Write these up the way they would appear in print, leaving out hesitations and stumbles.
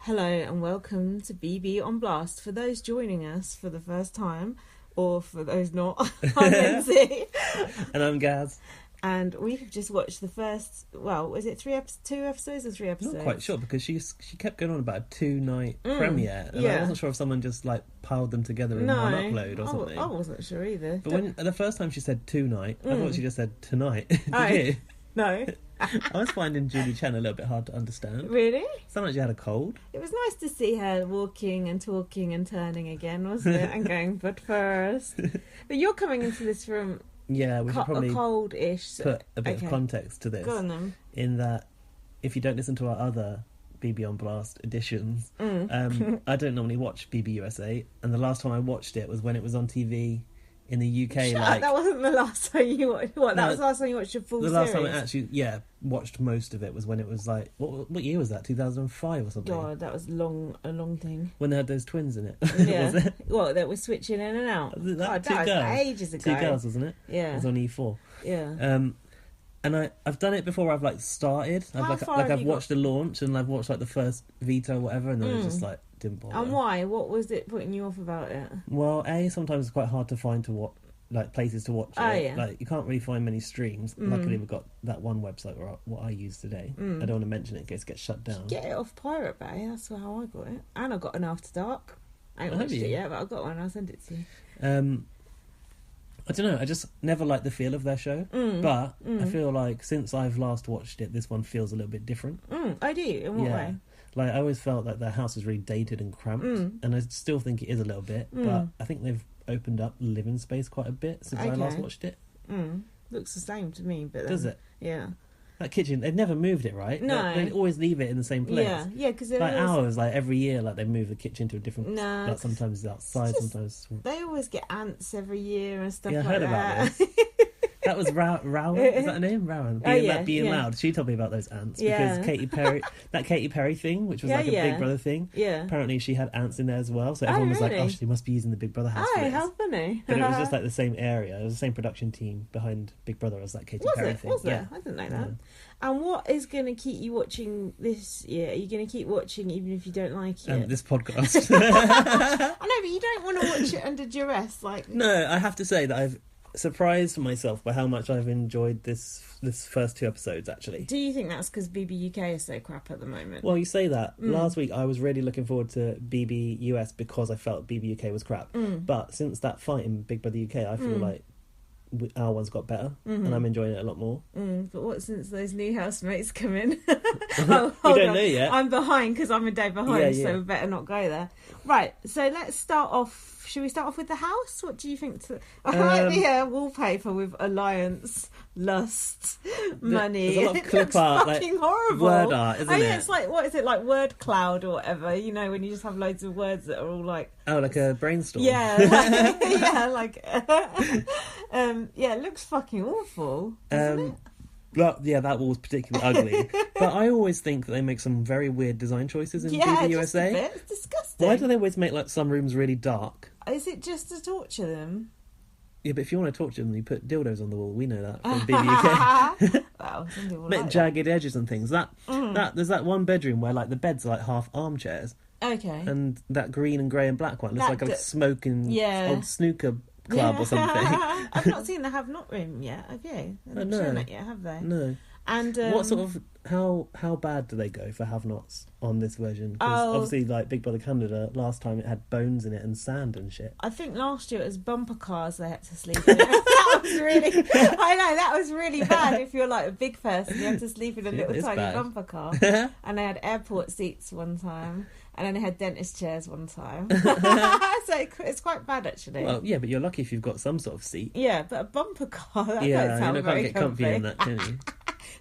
Hello and welcome to BB on Blast. For those joining us for the first time, or for those not, I'm Lindsay. And I'm Gaz. And we've just watched the first, well, was it 2 episodes or 3 episodes? Not quite sure, because she kept going on about a 2-night premiere, and I wasn't sure if someone just like piled them together in one upload or something. I wasn't sure either. But when the first time she said 2-night, I thought she just said tonight. Did you? No. I was finding Julie Chen a little bit hard to understand. Really? Sounded like she had a cold. It was nice to see her walking and talking and turning again, wasn't it? And going, but first. But you're coming into this from... Yeah, we should probably cold-ish. put a bit of context to this. Go on then. In that, if you don't listen to our other BB on Blast editions, I don't normally watch BB USA, and the last time I watched it was when it was on TV in the UK. Shut up, that wasn't the last time you watched. What? That was the last time you watched your full series? The last time I actually, watched most of it was when it was like, what year was that? 2005 or something? God, that was a long thing. When they had those twins in it. Yeah. Was it? What, that was switching in and out? That was ages ago. 2 girls, wasn't it? Yeah. It was on E4. Yeah. And I've done it before. I've like started. I've watched the launch, and I've watched like the first veto or whatever, and then it just like didn't bother. And why? What was it putting you off about it? Well, sometimes it's quite hard to find places to watch it. Yeah. Like you can't really find many streams. Luckily, we've got that one website what I use today. I don't want to mention it in case it gets shut down. Get it off Pirate Bay. That's how I got it. And I got an After Dark. I haven't watched it yet, but I got one. I'll send it to you. I don't know. I just never liked the feel of their show, but I feel like since I've last watched it, this one feels a little bit different. I do. In what way? Like I always felt like their house was really dated and cramped, and I still think it is a little bit. But I think they've opened up living space quite a bit since I last watched it. Looks the same to me, but does it? Yeah. That kitchen, they've never moved it, right? No. They always leave it in the same place. Yeah, because like ours, like every year, like they move the kitchen to a different. No, like sometimes it's outside, sometimes they always get ants every year and stuff. Yeah, I heard about this. That was Rowan. Is that her name? Rowan. Being loud. She told me about those ants because Katy Perry thing, which was like a Big Brother thing. Yeah. Apparently, she had ants in there as well. So everyone was like, "Oh, she must be using the Big Brother house." Oh, how funny! But it was just like the same area. It was the same production team behind Big Brother as that Katy Perry thing. Was it? I didn't know that. And what is going to keep you watching this year? Are you going to keep watching even if you don't like it? This podcast. I know, but you don't want to watch it under duress, like. No, I have to say that I've surprised myself by how much I've enjoyed this first 2 episodes, actually. Do you think that's because BB UK is so crap at the moment? Well, you say that. Last week I was really looking forward to BB US because I felt BB UK was crap. But since that fight in Big Brother UK, I feel like our one's got better, and I'm enjoying it a lot more. But what since those new housemates come in? We don't know yet. I'm behind because I'm a day behind, so we better not go there. Right, so let's start off. Should we start off with the house? What do you think? I like the wallpaper with alliance, lust, money. There's a lot of clip art, fucking horrible. Word art, isn't it? It's like, what is it, like word cloud or whatever? You know, when you just have loads of words that are all like... Oh, like a brainstorm. Yeah, it looks fucking awful, doesn't it? Well, yeah, that wall was particularly ugly. But I always think that they make some very weird design choices in BB USA. Just a bit. It's disgusting. Why do they always make like some rooms really dark? Is it just to torture them? Yeah, but if you want to torture them, you put dildos on the wall. We know that from BB UK. Wow, some people make like jagged edges and things. There's that one bedroom where like the beds are like half armchairs. Okay. And that green and grey and black one, it's like a smoking old snooker club or something. I've not seen the Have Not room yet, have you? They've not shown it yet, have they? No. And what sort of how bad do they go for Have Nots on this version? Because obviously, like Big Brother Canada, last time it had bones in it and sand and shit. I think last year it was bumper cars they had to sleep in. That was really, I know, that was really bad. If you're like a big person, you have to sleep in a little tiny bumper car. And they had airport seats one time. And then they had dentist chairs one time. So it's quite bad, actually. Well, yeah, but you're lucky if you've got some sort of seat. Yeah, but a bumper car, that don't sound very can't get comfy in that, can you?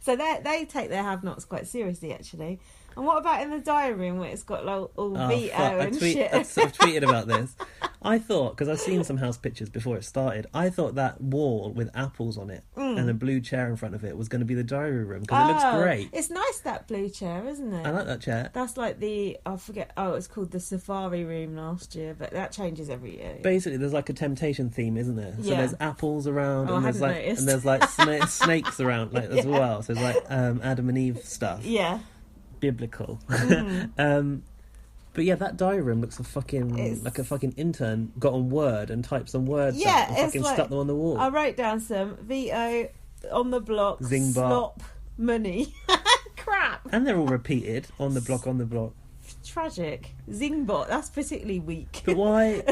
So they take their have-nots quite seriously, actually. And what about in the diary room where it's got like, all veto and shit? I've tweeted about this. I thought, because I've seen some house pictures before it started, I thought that wall with apples on it and a blue chair in front of it was going to be the diary room because it looks great. It's nice, that blue chair, isn't it? I like that chair. That's like it was called the safari room last year, but that changes every year. Basically, there's like a temptation theme, isn't there? So there's apples around and there's like snakes around as well. So there's like Adam and Eve stuff. Yeah. Biblical. But yeah, that diary room looks like a fucking intern got on Word and typed some words out and fucking stuck them on the wall. I wrote down some VO on the block, Zingbot, slop, money. Crap. And they're all repeated on the block. Tragic. Zingbot, that's particularly weak. But why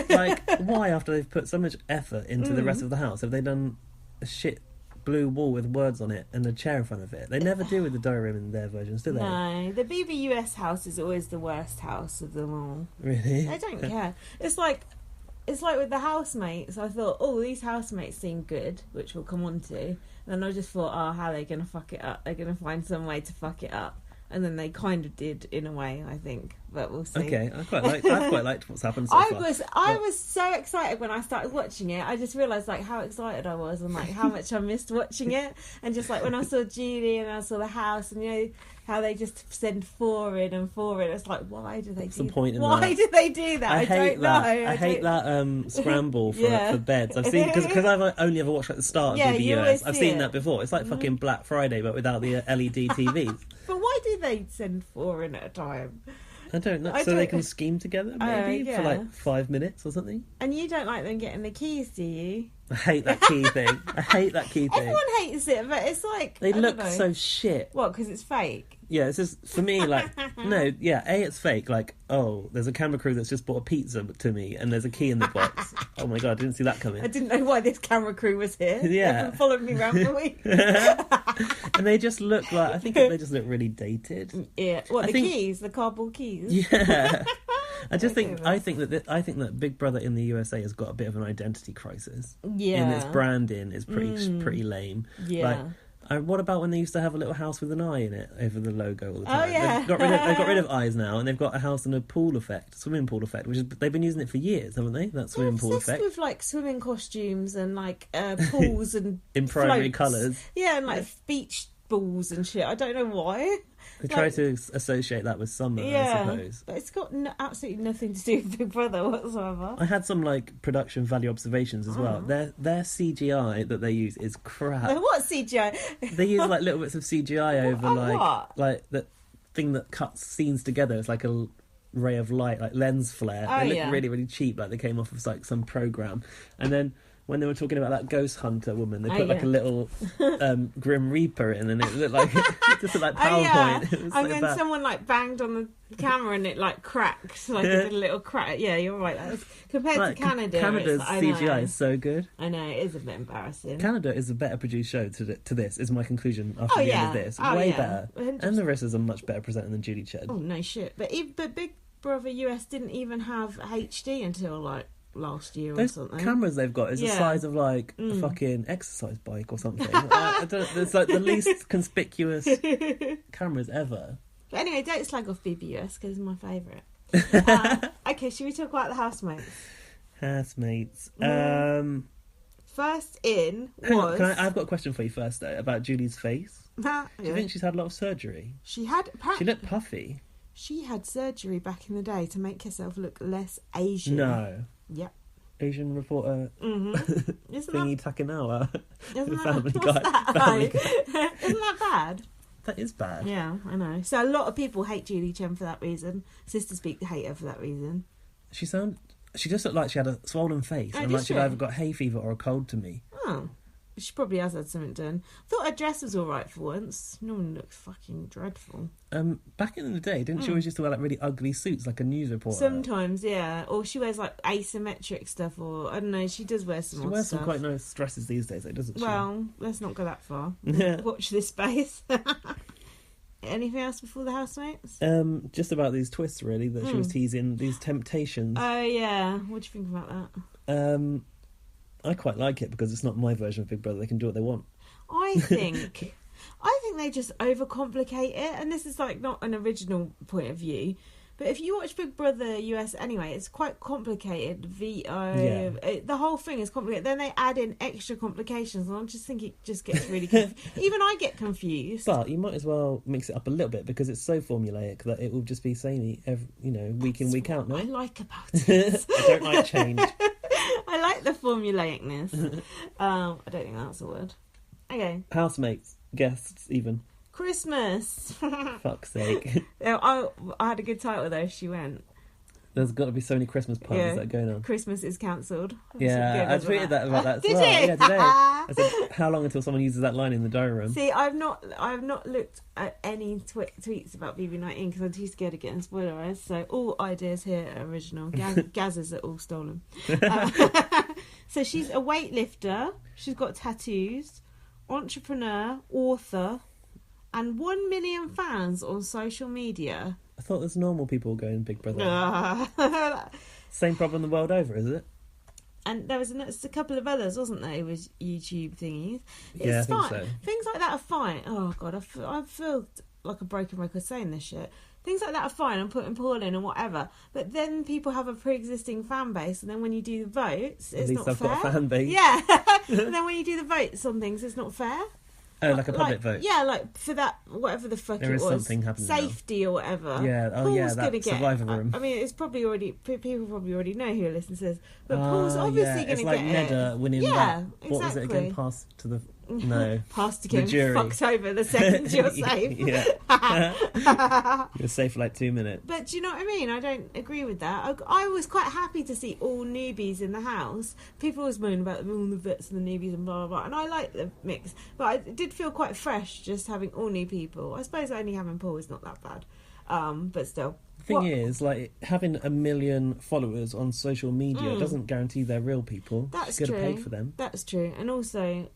after they've put so much effort into the rest of the house, have they done a shit blue wall with words on it and a chair in front of it? They never do with the diary room in their versions, do they? No, the BBUS house is always the worst house of them all. Really? I don't care. It's like with the housemates. I thought, these housemates seem good, which we'll come on to. And then I just thought, how are they going to fuck it up? They're going to find some way to fuck it up. And then they kind of did, in a way, I think. But we'll see. Okay, I've quite liked what's happened so far. I was so excited when I started watching it. I just realised how excited I was and how much I missed watching it. And just when I saw Julie and I saw the house and how they just send 4 in and 4 in. It's why do they do that? Point in why do they do that? I don't know. I hate that scramble for beds. I've seen because I've only ever watched the start of BBUS. I've seen that before. It's like fucking Black Friday but without the LED TVs. But why do they send 4 in at a time? I don't know. They can scheme together maybe for 5 minutes or something. And you don't like them getting the keys, do you? I hate that key thing. Everyone hates it, but it's they look so shit. What? Because it's fake. Yeah, it's just for me no. Yeah, it's fake. There's a camera crew that's just bought a pizza to me, and there's a key in the box. Oh my god, I didn't see that coming. I didn't know why this camera crew was here. Yeah, they've been following me around for weeks. And they just look they just look really dated. Yeah. What, keys, the cardboard keys? Yeah. I think that Big Brother in the USA has got a bit of an identity crisis. Yeah. And its branding is pretty lame. Yeah. What about when they used to have a little house with an eye in it over the logo all the time? Oh yeah. They've got rid of eyes now, and they've got a house and a swimming pool effect, they've been using it for years, haven't they? That swimming pool effect with swimming costumes and pools and in primary colours. Yeah, and beach balls and shit. I don't know why. They try to associate that with summer, I suppose. But it's got absolutely nothing to do with Big Brother whatsoever. I had some production value observations as well. Their CGI that they use is crap. What CGI? They use little bits of CGI over the thing that cuts scenes together. It's like a ray of light, lens flare. They look really, really cheap, they came off of some program. And then when they were talking about that ghost hunter woman, they put a little Grim Reaper in, and it looked like just like PowerPoint. It was and then someone banged on the camera and it cracked, it did a little crack. Yeah, you're right. Compared to Canada, Canada's CGI is so good. I know, it is a bit embarrassing. Canada is a better produced show to this. Is my conclusion after the end of this. Way better, 100%. And the rest is a much better presenter than Julie Ched. Oh no shit! But Big Brother US didn't even have HD until last year or something. Those cameras they've got is the size of a fucking exercise bike or something. It's the least conspicuous cameras ever. But anyway, don't slag off BBUS because it's my favourite. Okay, should we talk about the housemates? Housemates. First in was... I've got a question for you first though about Julie's face. Do you think she's had a lot of surgery? She had. She looked puffy. She had surgery back in the day to make herself look less Asian. No. Yep. Asian reporter thingy Takanawa. Family Guy. Isn't that bad? That is bad. Yeah, I know. So a lot of people hate Julie Chen for that reason. Sister Speak hate her for that reason. She just looked like she had a swollen face and she'd either got hay fever or a cold to me. Oh. She probably has had something done. I thought her dress was alright for once. Normally looks fucking dreadful. Back in the day, didn't she always used to wear really ugly suits like a news reporter? Sometimes, yeah. Or she wears asymmetric stuff, or I don't know, she does wear some She wears some quite nice dresses these days though, doesn't she? Well, let's not go that far. Watch this space. Anything else before the housemates? Just about these twists really that she was teasing, these temptations. Oh yeah. What do you think about that? I quite like it because it's not my version of Big Brother. They can do what they want. I think they just overcomplicate it, and this is not an original point of view. But if you watch Big Brother US anyway, it's quite complicated. The whole thing is complicated. Then they add in extra complications, and I just think it just gets really confused. Even I get confused. But you might as well mix it up a little bit because it's so formulaic that it will just be samey, week in, week out. No, I like about it. I don't like change. I like the formulaicness. I don't think that's a word. Okay. Housemates, guests, even. Christmas. Fuck's sake. I had a good title though. She went. There's got to be so many Christmas parties that are going on. Christmas is cancelled. Yeah, I tweeted that about that as Did well. you? Yeah, today. I said, how long until someone uses that line in the diary room? See, I've not looked at any tweets about BB19 because I'm too scared of getting spoilerised. So all ideas here are original. Gaz's are all stolen. So she's a weightlifter. She's got tattoos, entrepreneur, author, and 1 million fans on social media. I thought there's normal people going Big Brother. Same problem the world over, is it? And there was a couple of others, wasn't there, with YouTube thingies? Yeah, I think so. Things like that are fine. Oh, God, I feel like a broken record saying this shit. Things like that are fine, and putting Paul in and whatever. But then people have a pre-existing fan base, and then when you do the votes, it's not fair. At least I've got a fan base. Yeah. And then when you do the votes on things, it's not fair. Oh, like a public vote? Yeah, like for that, whatever the fuck there it was. There is something happening Safety now. Or whatever. Yeah, Paul's that Survivor room. I mean, it's probably already, people probably already know who listens to this. But Paul's obviously going to get it. It's like Nedda winning that. Exactly. What was it again? Pass to the... No. Pass to getting fucked over the second you're safe. You're safe for like 2 minutes. But do you know what I mean? I don't agree with that. I was quite happy to see all newbies in the house. People always moan about all the vets and the newbies and blah, blah, blah. And I like the mix. But I did feel quite fresh just having all new people. I suppose only having Paul is not that bad. But still. The thing is, like, having 1 million followers on social media doesn't guarantee they're real people. That's true. Just get paid for them. That's true. And also...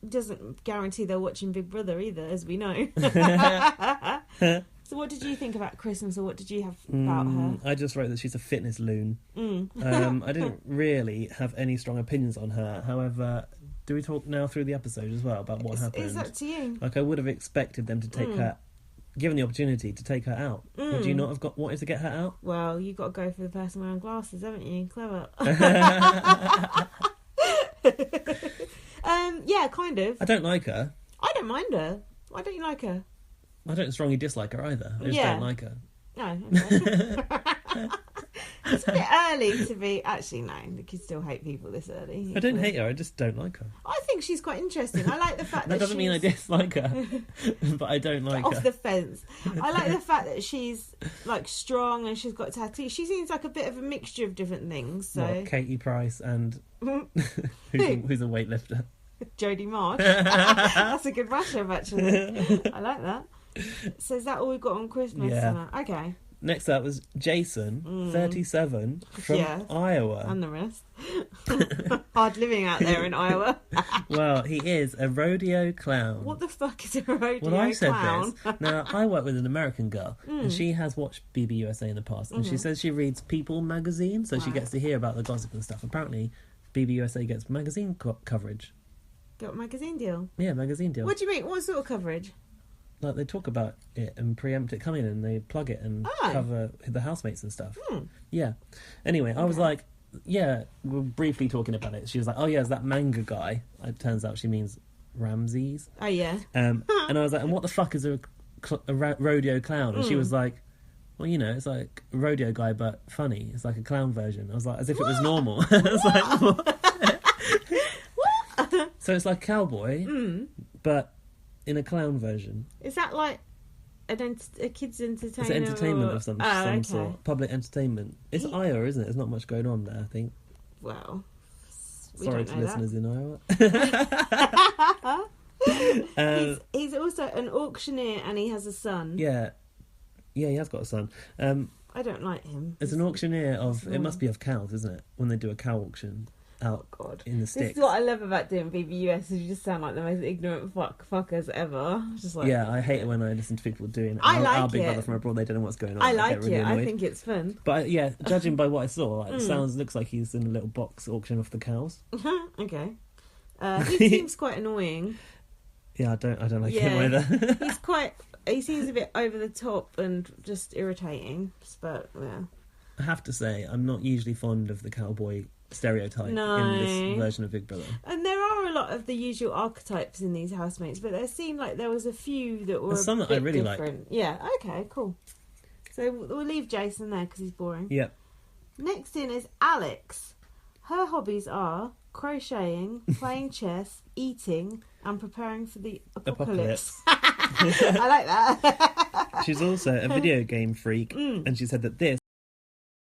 doesn't guarantee they're watching Big Brother either, as we know. So what did you think about Christmas, or what did you have about her? I just wrote that she's a fitness loon. I didn't really have any strong opinions on her. However, do we talk now through the episode as well about what happened? It's up to you. Like, I would have expected them to take her, given the opportunity, to take her out. Would you not have wanted to get her out? Well, you've got to go for the person wearing glasses, haven't you? Clever. Yeah, kind of. I don't like her. I don't mind her. Why don't you like her? I don't strongly dislike her either. I just don't like her. No. Okay. It's a bit early to be... Actually, no. You can still hate people this early. I don't hate her. I just don't like her. I think she's quite interesting. I like the fact that doesn't mean I dislike her, but I don't like her. Off the fence. I like the fact that she's, like, strong and she's got tattoos. She seems like a bit of a mixture of different things. So what, Katie Price and... who's a weightlifter? Jodie Marsh. That's a good mashup, actually. I like that. So is that all we've got on Christmas? Yeah. Okay. Next up was Jason, 37, from Iowa. And the rest. Hard living out there in Iowa. Well, he is a rodeo clown. What the fuck is a rodeo clown? Well, I said this. Now, I work with an American girl, and she has watched BB USA in the past, and she says she reads People magazine, so she gets to hear about the gossip and stuff. Apparently, BB USA gets magazine coverage. Got a magazine deal? Yeah, magazine deal. What do you mean? What sort of coverage? Like, they talk about it and preempt it coming, and they plug it and cover the housemates and stuff. Yeah. Anyway, I was like, yeah, we're briefly talking about it. She was like, oh yeah, it's that manga guy. It turns out she means Ramses. Oh yeah. And I was like, and what the fuck is a rodeo clown? And she was like, well, you know, it's like a rodeo guy, but funny. It's like a clown version. I was like, as if it was normal. I was like, what? So it's like cowboy, but in a clown version. Is that like a kid's entertainment? It's entertainment of some sort. Public entertainment. It's Iowa, isn't it? There's not much going on there, I think. Well, sorry to listeners in Iowa. He's also an auctioneer, and he has a son. Yeah, he has got a son. I don't like him. It's an auctioneer of... It must be of cows, isn't it? When they do a cow auction out in the sticks. This is what I love about doing BBUS, is you just sound like the most ignorant fuckers ever. Just like, yeah, I hate it when I listen to people doing it. Our Big Brother from abroad, they don't know what's going on. I like it. I think it's fun. But yeah, judging by what I saw, it looks like he's in a little box auction off the cows. Okay. He seems quite annoying. Yeah, I don't like him either. He seems a bit over the top and just irritating. But yeah, I have to say, I'm not usually fond of the cowboy stereotype in this version of Big Brother. And there are a lot of the usual archetypes in these housemates, but there seemed like there was a few that were some that I really different. Like. Yeah, okay, cool. So we'll leave Jason there because he's boring. Yep. Next in is Alex. Her hobbies are crocheting, playing chess, eating, and preparing for the apocalypse. I like that. She's also a video game freak, and she said that this